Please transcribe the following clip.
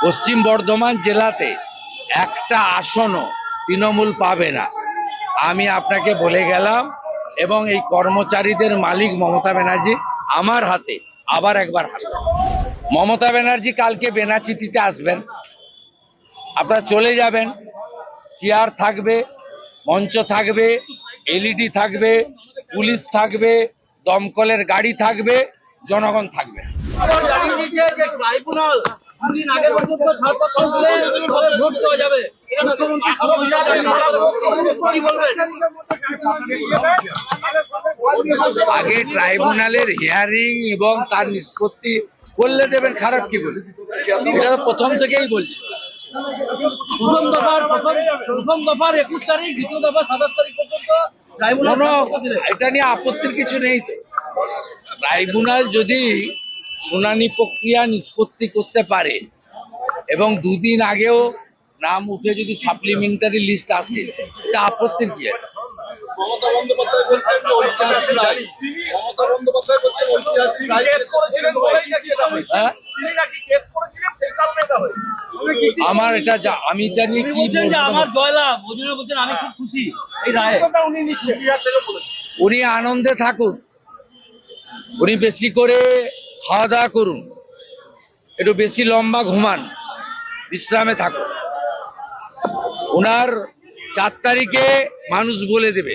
পশ্চিম বর্ধমান জেলাতে একটা আসনও তৃণমূল পাবে না, আমি আপনাকে বলে গেলাম। এবং এই কর্মচারীদের মালিক মমতা ব্যানার্জি আমার হাতে আবার একবার হাঁটবে। মমতা ব্যানার্জি কালকে বেনাচিতিতে আসবেন, আপনারা চলে যাবেন, চেয়ার থাকবে, মঞ্চ থাকবে, এলইডি থাকবে, পুলিশ থাকবে, দমকলের গাড়ি থাকবে, জনগণ থাকবে। আগে ট্রাইব্যুনালের হিয়ারিং এবং তার নিষ্পত্তি করলে দেবেন, খারাপ কি বলে? এটা তো প্রথম থেকেই বলছি। প্রথম দফার 21 তারিখ, দ্বিতীয় দফা 27 তারিখ পর্যন্ত এটা নিয়ে আপত্তির কিছু নেই তো। ট্রাইব্যুনাল যদি শুনানি প্রক্রিয়া নিষ্পত্তি করতে পারে এবং দুদিন আগেও নাম উঠে যদি সাপ্লিমেন্টারি লিস্ট আসে, এটা আপত্তির কি আছে? মমতা বন্দ্যোপাধ্যায় বলছেন যে ঐতিহাসিক রায়। মমতা বন্দ্যোপাধ্যায় বলছেন ঐতিহাসিক রায় করেছিলেন বলেই নাকি এটা হয়েছে। তিনি নাকি কেস করেছিলেন, সেই কারণে এটা হয়েছে। আমার এটা আমি এটা নিয়ে কি বলবো? আমার জয়লাভ, ওজনে বলছেন আমি খুব খুশি এই রায়ে। উনি নিচ্ছেন বিহার থেকে বলেছেন। উনি আনন্দে থাকুন, উনি বেশি করে খাওয়া দাওয়া করুন, একটু বেশি লম্বা ঘুমান, বিশ্রামে থাকুন। ওনার 4 তারিখে মানুষ বলে দেবে।